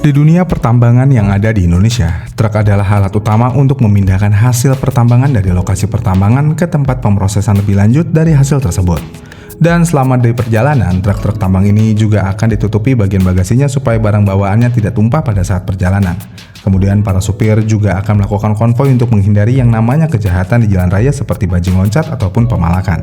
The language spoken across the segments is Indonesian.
Di dunia pertambangan yang ada di Indonesia, truk adalah alat utama untuk memindahkan hasil pertambangan dari lokasi pertambangan ke tempat pemrosesan lebih lanjut dari hasil tersebut. Dan selama di perjalanan, truk-truk tambang ini juga akan ditutupi bagian bagasinya supaya barang bawaannya tidak tumpah pada saat perjalanan. Kemudian para supir juga akan melakukan konvoi untuk menghindari yang namanya kejahatan di jalan raya seperti bajing loncat ataupun pemalakan.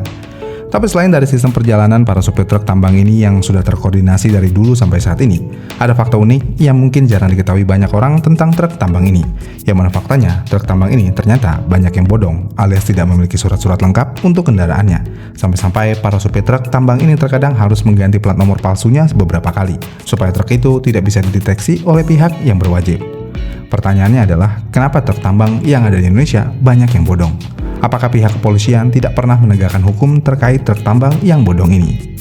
Tapi selain dari sistem perjalanan para supir truk tambang ini yang sudah terkoordinasi dari dulu sampai saat ini, ada fakta unik yang mungkin jarang diketahui banyak orang tentang truk tambang ini. Yang mana faktanya, truk tambang ini ternyata banyak yang bodong alias tidak memiliki surat-surat lengkap untuk kendaraannya. Sampai-sampai para supir truk tambang ini terkadang harus mengganti plat nomor palsunya beberapa kali, supaya truk itu tidak bisa dideteksi oleh pihak yang berwajib. Pertanyaannya adalah, kenapa truk tambang yang ada di Indonesia banyak yang bodong? Apakah pihak kepolisian tidak pernah menegakkan hukum terkait truk tambang yang bodong ini?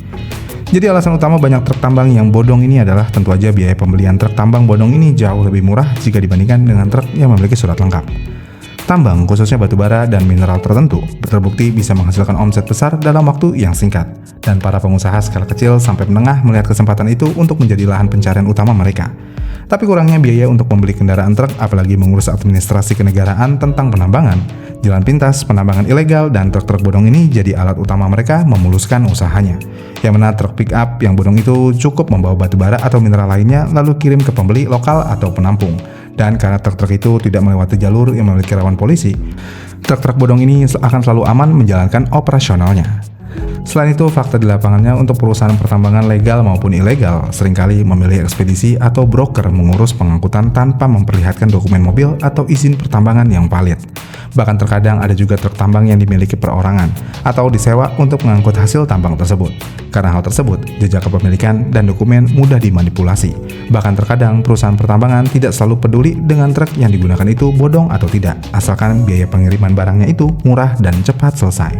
Jadi alasan utama banyak truk tambang yang bodong ini adalah tentu aja biaya pembelian truk tambang bodong ini jauh lebih murah jika dibandingkan dengan truk yang memiliki surat lengkap. Tambang, khususnya batu bara dan mineral tertentu, terbukti bisa menghasilkan omset besar dalam waktu yang singkat. Dan para pengusaha skala kecil sampai menengah melihat kesempatan itu untuk menjadi lahan pencarian utama mereka. Tapi kurangnya biaya untuk membeli kendaraan truk, apalagi mengurus administrasi kenegaraan tentang penambangan, jalan pintas, penambangan ilegal, dan truk-truk bodong ini jadi alat utama mereka memuluskan usahanya. Yang mana truk pick up yang bodong itu cukup membawa batu bara atau mineral lainnya lalu kirim ke pembeli lokal atau penampung. Dan karena truk-truk itu tidak melewati jalur yang memiliki rawan polisi, truk-truk bodong ini akan selalu aman menjalankan operasionalnya. Selain itu, fakta di lapangannya untuk perusahaan pertambangan legal maupun ilegal seringkali memilih ekspedisi atau broker mengurus pengangkutan tanpa memperlihatkan dokumen mobil atau izin pertambangan yang valid. Bahkan terkadang ada juga truk tambang yang dimiliki perorangan atau disewa untuk mengangkut hasil tambang tersebut. Karena hal tersebut, jejak kepemilikan dan dokumen mudah dimanipulasi. Bahkan terkadang perusahaan pertambangan tidak selalu peduli dengan truk yang digunakan itu bodong atau tidak, asalkan biaya pengiriman barangnya itu murah dan cepat selesai.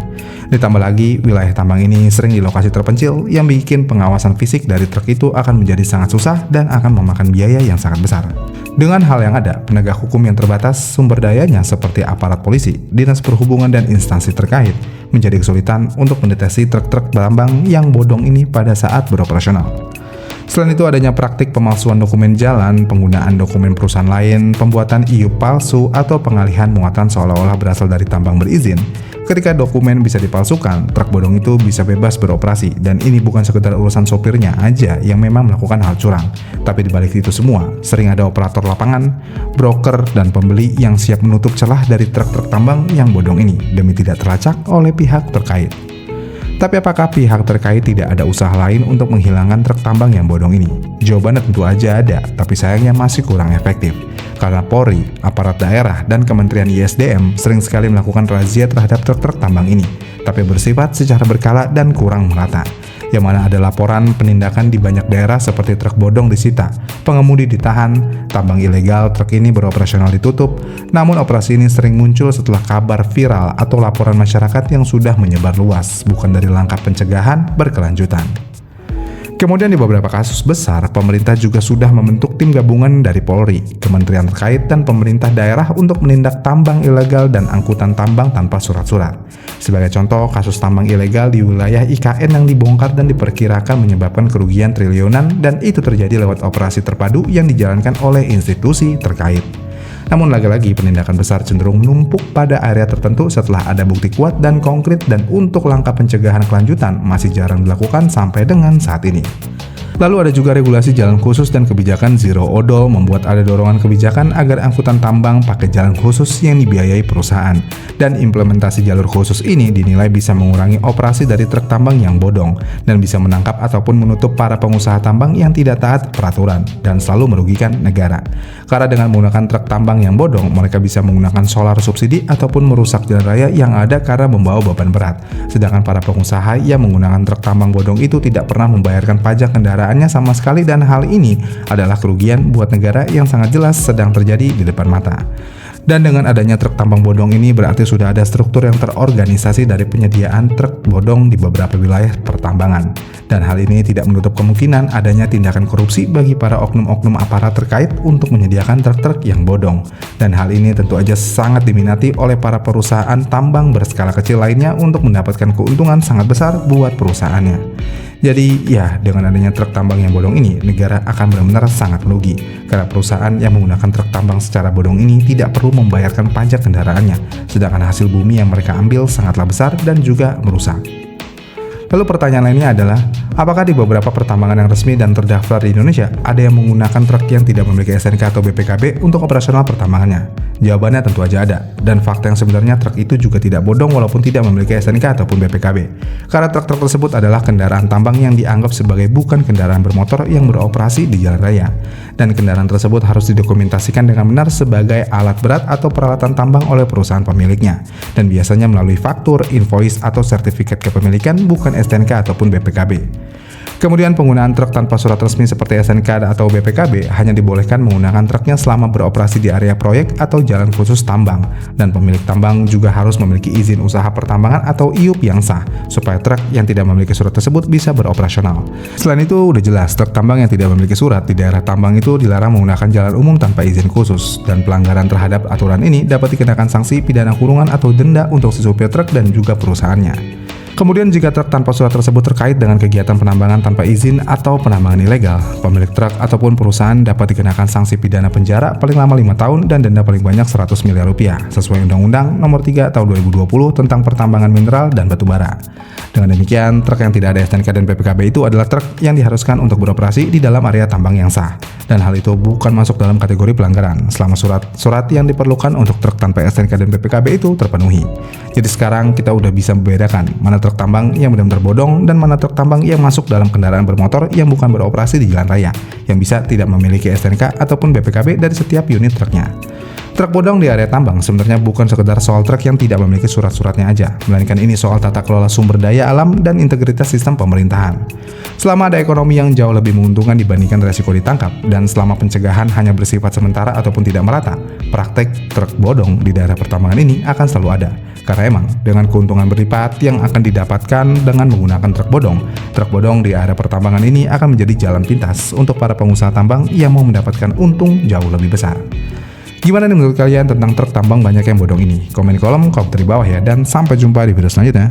Ditambah lagi, wilayah tambang ini sering di lokasi terpencil yang bikin pengawasan fisik dari truk itu akan menjadi sangat susah dan akan memakan biaya yang sangat besar. Dengan hal yang ada, penegak hukum yang terbatas sumber dayanya seperti aparat polisi, dinas perhubungan dan instansi terkait menjadi kesulitan untuk mendeteksi truk-truk tambang yang bodong ini pada saat beroperasional. Selain itu, adanya praktik pemalsuan dokumen jalan, penggunaan dokumen perusahaan lain, pembuatan IUP palsu, atau pengalihan muatan seolah-olah berasal dari tambang berizin. Ketika dokumen bisa dipalsukan, truk bodong itu bisa bebas beroperasi, dan ini bukan sekedar urusan sopirnya aja yang memang melakukan hal curang. Tapi dibalik itu semua, sering ada operator lapangan, broker, dan pembeli yang siap menutup celah dari truk-truk tambang yang bodong ini demi tidak terlacak oleh pihak terkait. Tapi apakah pihak terkait tidak ada usaha lain untuk menghilangkan truk tambang yang bodong ini? Jawabannya tentu aja ada, tapi sayangnya masih kurang efektif. Karena Polri, aparat daerah, dan Kementerian ISDM sering sekali melakukan razia terhadap truk-truk tambang ini, tapi bersifat secara berkala dan kurang merata. Yang mana ada laporan penindakan di banyak daerah seperti truk bodong disita, pengemudi ditahan, tambang ilegal truk ini beroperasional ditutup, namun operasi ini sering muncul setelah kabar viral atau laporan masyarakat yang sudah menyebar luas, bukan dari langkah pencegahan berkelanjutan. Kemudian di beberapa kasus besar, pemerintah juga sudah membentuk tim gabungan dari Polri, kementerian terkait, dan pemerintah daerah untuk menindak tambang ilegal dan angkutan tambang tanpa surat-surat. Sebagai contoh, kasus tambang ilegal di wilayah IKN yang dibongkar dan diperkirakan menyebabkan kerugian triliunan, dan itu terjadi lewat operasi terpadu yang dijalankan oleh institusi terkait. Namun lagi-lagi penindakan besar cenderung menumpuk pada area tertentu setelah ada bukti kuat dan konkret, dan untuk langkah pencegahan kelanjutan masih jarang dilakukan sampai dengan saat ini. Lalu ada juga regulasi jalan khusus dan kebijakan zero odol membuat ada dorongan kebijakan agar angkutan tambang pakai jalan khusus yang dibiayai perusahaan. Dan implementasi jalur khusus ini dinilai bisa mengurangi operasi dari truk tambang yang bodong dan bisa menangkap ataupun menutup para pengusaha tambang yang tidak taat peraturan dan selalu merugikan negara. Karena dengan menggunakan truk tambang yang bodong, mereka bisa menggunakan solar subsidi ataupun merusak jalan raya yang ada karena membawa beban berat. Sedangkan para pengusaha yang menggunakan truk tambang bodong itu tidak pernah membayarkan pajak kendaraannya sama sekali, dan hal ini adalah kerugian buat negara yang sangat jelas sedang terjadi di depan mata. Dan dengan adanya truk tambang bodong ini berarti sudah ada struktur yang terorganisasi dari penyediaan truk bodong di beberapa wilayah pertambangan. Dan hal ini tidak menutup kemungkinan adanya tindakan korupsi bagi para oknum-oknum aparat terkait untuk menyediakan truk-truk yang bodong. Dan hal ini tentu aja sangat diminati oleh para perusahaan tambang berskala kecil lainnya untuk mendapatkan keuntungan sangat besar buat perusahaannya. Jadi ya, dengan adanya truk tambang yang bodong ini, negara akan benar-benar sangat merugi. Karena perusahaan yang menggunakan truk tambang secara bodong ini tidak perlu membayarkan pajak kendaraannya, sedangkan hasil bumi yang mereka ambil sangatlah besar dan juga merusak. Lalu pertanyaan lainnya adalah, apakah di beberapa pertambangan yang resmi dan terdaftar di Indonesia ada yang menggunakan truk yang tidak memiliki STNK atau BPKB untuk operasional pertambangannya? Jawabannya tentu aja ada, dan fakta yang sebenarnya truk itu juga tidak bodong walaupun tidak memiliki STNK ataupun BPKB. Karena truk-truk tersebut adalah kendaraan tambang yang dianggap sebagai bukan kendaraan bermotor yang beroperasi di jalan raya. Dan kendaraan tersebut harus didokumentasikan dengan benar sebagai alat berat atau peralatan tambang oleh perusahaan pemiliknya. Dan biasanya melalui faktur, invoice, atau sertifikat kepemilikan bukan STNK ataupun BPKB. Kemudian penggunaan truk tanpa surat resmi seperti STNK atau BPKB hanya dibolehkan menggunakan truknya selama beroperasi di area proyek atau jalan khusus tambang. Dan pemilik tambang juga harus memiliki izin usaha pertambangan atau IUP yang sah, supaya truk yang tidak memiliki surat tersebut bisa beroperasional. Selain itu, udah jelas truk tambang yang tidak memiliki surat di daerah tambang itu dilarang menggunakan jalan umum tanpa izin khusus. Dan pelanggaran terhadap aturan ini dapat dikenakan sanksi pidana kurungan atau denda untuk si supir truk dan juga perusahaannya. Kemudian jika truk tanpa surat tersebut terkait dengan kegiatan penambangan tanpa izin atau penambangan ilegal, pemilik truk ataupun perusahaan dapat dikenakan sanksi pidana penjara paling lama 5 tahun dan denda paling banyak 100 miliar rupiah sesuai Undang-Undang Nomor 3 Tahun 2020 tentang pertambangan mineral dan batu bara. Dengan demikian, truk yang tidak ada STNK dan BPKB itu adalah truk yang diharuskan untuk beroperasi di dalam area tambang yang sah. Dan hal itu bukan masuk dalam kategori pelanggaran selama surat yang diperlukan untuk truk tanpa STNK dan BPKB itu terpenuhi. Jadi sekarang kita udah bisa membedakan mana truk tambang yang benar-benar bodong dan mana truk tambang yang masuk dalam kendaraan bermotor yang bukan beroperasi di jalan raya, yang bisa tidak memiliki STNK ataupun BPKB dari setiap unit truknya. Truk bodong di area tambang sebenarnya bukan sekedar soal truk yang tidak memiliki surat-suratnya aja, melainkan ini soal tata kelola sumber daya alam dan integritas sistem pemerintahan. Selama ada ekonomi yang jauh lebih menguntungkan dibandingkan resiko ditangkap, dan selama pencegahan hanya bersifat sementara ataupun tidak merata, praktek truk bodong di daerah pertambangan ini akan selalu ada. Karena emang dengan keuntungan berlipat yang akan didapatkan dengan menggunakan truk bodong di area pertambangan ini akan menjadi jalan pintas untuk para pengusaha tambang yang mau mendapatkan untung jauh lebih besar. Gimana nih menurut kalian tentang truk tambang banyak yang bodong ini? Komen di kolom komentar di bawah ya, dan sampai jumpa di video selanjutnya.